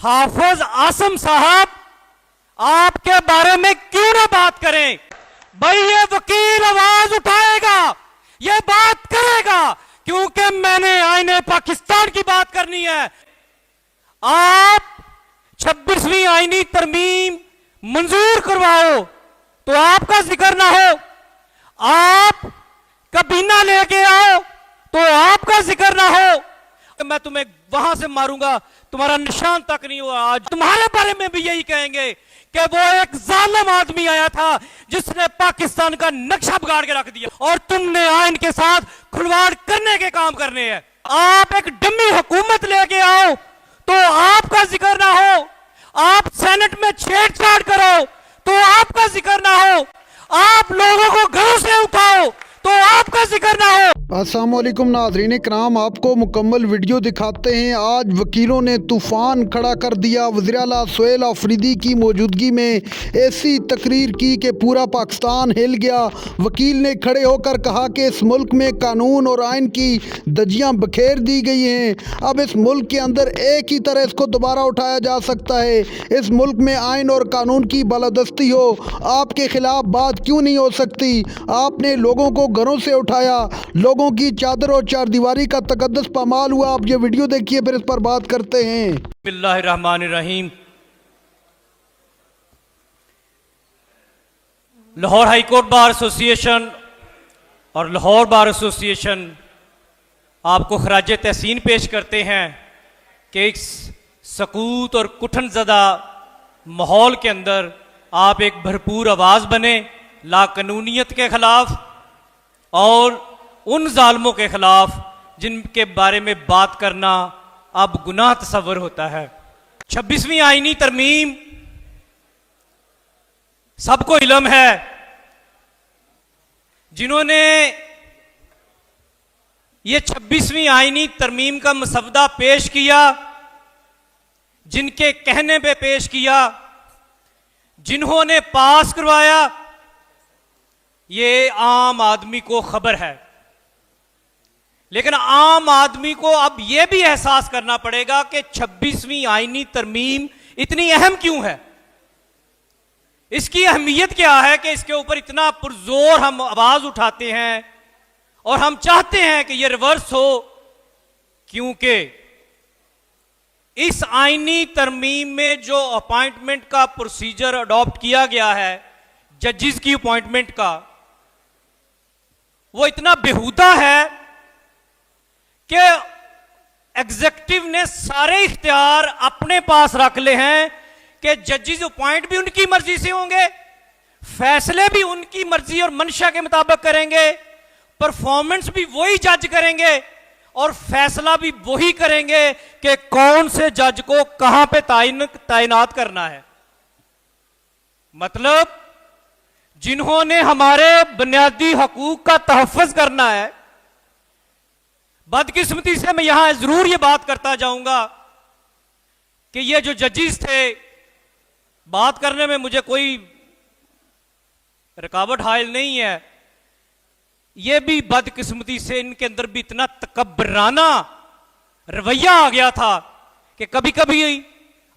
हाफिज आसिम साहब आपके बारे में क्यों ना बात करें। भाई ये वकील आवाज उठाएगा, ये बात करेगा, क्योंकि मैंने आईने पाकिस्तान की बात करनी है। आप 26वीं आईनी तरमीम मंजूर करवाओ तो आपका जिक्र ना हो, आप कबीना लेके आओ तो आपका जिक्र ना हो। मैं तुम्हें वहां से मारूंगा, तुम्हारा निशान तक नहीं हुआ। आज तुम्हारे बारे में भी यही कहेंगे कि वो एक जालिम आदमी आया था जिसने पाकिस्तान का नक्शा बिगाड़ के रख दिया और तुमने आइन के साथ खिलवाड़ करने के काम करने हैं। आप एक डमी हुकूमत लेके आओ तो आपका जिक्र ना हो, आप सेनेट में छेड़छाड़ करो तो आपका जिक्र ना हो, आप लोगों को घरों से उठाओ तो आपका जिक्र ना हो। अस्सलाम वालेकुम नाज़रीन कराम, आपको मुकम्मल वीडियो दिखाते हैं। आज वकीलों ने तूफ़ान खड़ा कर दिया। वज़ीर आला सुहेल आफरीदी की मौजूदगी में ऐसी तकरीर की कि पूरा पाकिस्तान हिल गया। वकील ने खड़े होकर कहा कि इस मुल्क में कानून और आइन की धज्जियाँ बखेर दी गई हैं। अब इस मुल्क के अंदर एक ही तरह इसको दोबारा उठाया जा सकता है। इस मुल्क में आइन और कानून की बालादस्ती हो, आपके ख़िलाफ़ बात क्यों नहीं हो सकती। आपने लोगों को घरों से उठाया, लोगों की चादर और चारदीवारी का तकद्दुस पामाल हुआ। आप ये वीडियो देखिए, फिर इस पर बात करते हैं। बिस्मिल्लाहिर्रहमानिर्रहीम। Lahore high court bar association और लाहौर बार एसोसिएशन आपको खराज तहसीन पेश करते हैं कि इस सकूत और कुठन ज़दा माहौल के अंदर आप एक भरपूर आवाज़ बने लाकानूनियत के ख़िलाफ़ और उन जालिमों के खिलाफ जिनके बारे में बात करना अब गुनाह तस्वर होता है। 26वीं आईनी तरमीम सबको इल्म है, जिन्होंने ये 26वीं आईनी तरमीम का मसवदा पेश किया, जिनके कहने पे पेश किया, जिन्होंने पास करवाया, ये आम आदमी को खबर है। लेकिन आम आदमी को अब यह भी एहसास करना पड़ेगा कि 26वीं आईनी तरमीम इतनी अहम क्यों है। इसकी अहमियत क्या है कि इसके ऊपर इतना पुरजोर हम आवाज उठाते हैं और हम चाहते हैं कि यह रिवर्स हो, क्योंकि इस आईनी तरमीम में जो अपॉइंटमेंट का प्रोसीजर अडॉप्ट किया गया है जजेस की अपॉइंटमेंट का, वो इतना बेहुदा है कि एग्जीक्यूटिव ने सारे इख्तियार अपने पास रख ले हैं कि जजेस अपॉइंट भी उनकी मर्जी से होंगे, फैसले भी उनकी मर्जी और मंशा के मुताबिक करेंगे, परफॉर्मेंस भी वही जज करेंगे और फैसला भी वही करेंगे कि कौन से जज को कहां पे तैनात करना है। मतलब जिन्होंने हमारे बुनियादी हकूक का तहफ़्फ़ुज़ करना है। बदकिस्मती से मैं यहां जरूर यह बात करता जाऊंगा कि ये जो जजेस थे, बात करने में मुझे कोई रुकावट हायल नहीं है, ये भी बदकिस्मती से इनके अंदर भी इतना तकब्बराना रवैया आ गया था कि कभी कभी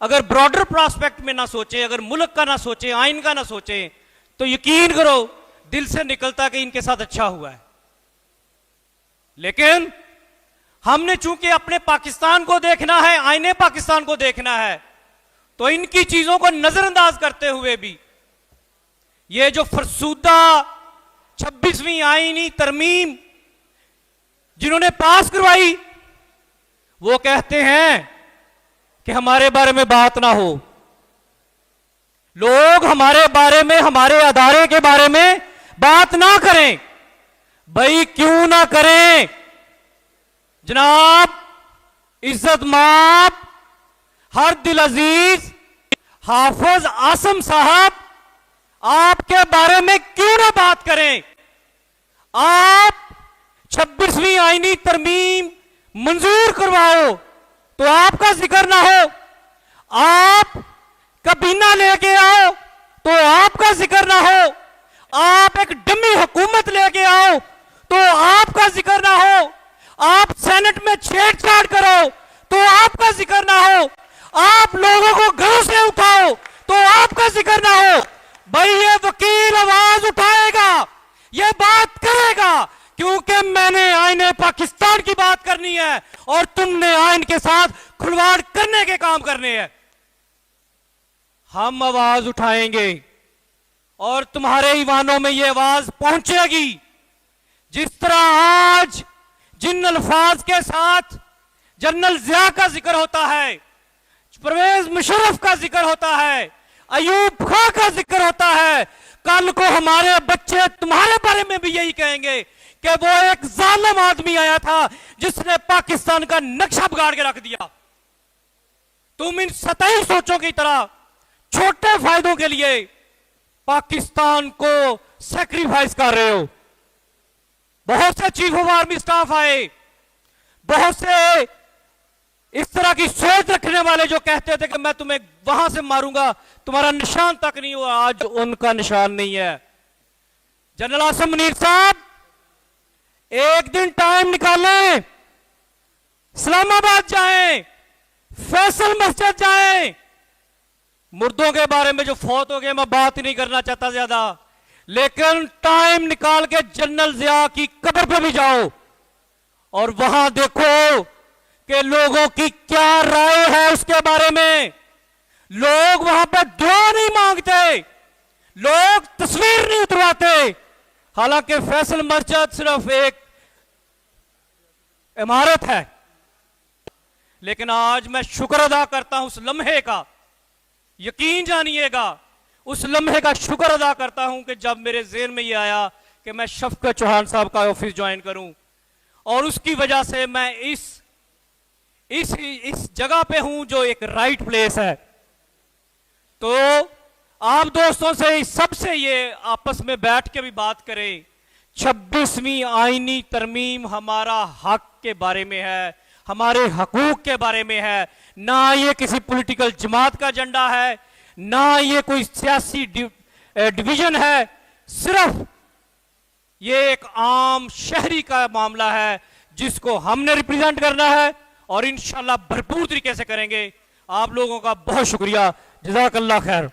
अगर ब्रॉडर प्रॉस्पेक्ट में ना सोचे, अगर मुल्क का ना सोचे, आइन का ना सोचे, तो यकीन करो दिल से निकलता कि इनके साथ अच्छा हुआ है। लेकिन हमने चूंकि अपने पाकिस्तान को देखना है, आईने पाकिस्तान को देखना है, तो इनकी चीजों को नजरअंदाज करते हुए भी ये जो फरसूदा 26वीं आईनी तरमीम जिन्होंने पास करवाई, वो कहते हैं कि हमारे बारे में बात ना हो, लोग हमारे बारे में, हमारे अदारे के बारे में बात ना करें। भाई क्यों ना करें जनाब, इज्जत माप हर दिल अजीज हाफिज आसिम साहब आपके बारे में क्यों ना बात करें। आप 26वीं आईनी तरमीम मंजूर करवाओ तो आपका जिक्र ना हो, आप कबीना लेके आओ तो आपका जिक्र ना हो, आप एक डमी हुकूमत लेके आओ तो आपका जिक्र ना हो, आप सेनेट में छेड़छाड़ करो तो आपका जिक्र ना हो, आप लोगों को घरों से उठाओ तो आपका जिक्र ना हो। भाई ये वकील आवाज उठाएगा, ये बात करेगा, क्योंकि मैंने आईने पाकिस्तान की बात करनी है और तुमने आइन के साथ खिलवाड़ करने के काम करने हैं। हम आवाज उठाएंगे और तुम्हारे ईवानों में ये आवाज पहुंचेगी। जिस तरह आज जिन अल्फाज के साथ जनरल जिया का जिक्र होता है, परवेज मुशर्रफ का जिक्र होता है, अयूब खां का जिक्र होता है, कल को हमारे बच्चे तुम्हारे बारे में भी यही कहेंगे कि वो एक जालिम आदमी आया था जिसने पाकिस्तान का नक्शा बिगाड़ के रख दिया। तुम इन सतही सोचों की तरह छोटे फायदों के लिए पाकिस्तान को सैक्रिफाइस कर रहे हो। बहुत से चीफ ऑफ आर्मी स्टाफ आए, बहुत से इस तरह की सोच रखने वाले जो कहते थे कि मैं तुम्हें वहां से मारूंगा, तुम्हारा निशान तक नहीं हुआ, आज उनका निशान नहीं है। जनरल आसिम मुनीर साहब, एक दिन टाइम निकालें, इस्लामाबाद जाएं, फैसल मस्जिद जाएं। मुर्दों के बारे में जो फौत हो गए मैं बात ही नहीं करना चाहता ज्यादा, लेकिन टाइम निकाल के जनरल जिया की कब्र पे भी जाओ और वहां देखो कि लोगों की क्या राय है उसके बारे में। लोग वहां पे दुआ नहीं मांगते, लोग तस्वीर नहीं उतरवाते। हालांकि फैसल मस्जिद सिर्फ एक इमारत है, लेकिन आज मैं शुक्र अदा करता हूं उस लम्हे का, यकीन जानिएगा उस लम्हे का शुक्र अदा करता हूं कि जब मेरे ज़हन में यह आया कि मैं शफकत चौहान साहब का ऑफिस ज्वाइन करूं, और उसकी वजह से मैं इस जगह पे हूं जो एक राइट प्लेस है। तो आप दोस्तों से सबसे ये आपस में बैठ के भी बात करें। 26वीं आईनी तरमीम हमारा हक के बारे में है, हमारे हकूक के बारे में है, ना ये किसी पॉलिटिकल जमात का एजेंडा है, ना ये कोई सियासी डिवीजन है, सिर्फ ये एक आम शहरी का मामला है जिसको हमने रिप्रेजेंट करना है और इंशाल्लाह भरपूर तरीके से करेंगे। आप लोगों का बहुत शुक्रिया, जज़ाकल्लाह खैर।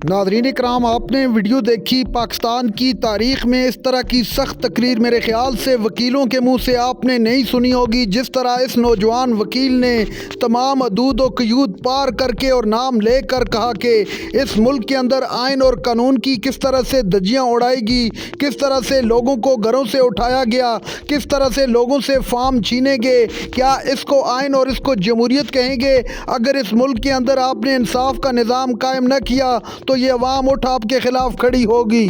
नाज़रीन इकराम, आपने वीडियो देखी। पाकिस्तान की तारीख़ में इस तरह की सख्त तकरीर मेरे ख्याल से वकीलों के मुंह से आपने नहीं सुनी होगी। जिस तरह इस नौजवान वकील ने तमाम हदूद व क़यूद पार करके और नाम लेकर कहा कि इस मुल्क के अंदर आइन और कानून की किस तरह से धज्जियाँ उड़ाएगी, किस तरह से लोगों को घरों से उठाया गया, किस तरह से लोगों से फार्म छीनेंगे, क्या इसको आइन और इसको जमहूरियत कहेंगे। अगर इस मुल्क के अंदर आपने इंसाफ का निज़ाम कायम न किया तो ये अवाम उठ आपके खिलाफ खड़ी होगी।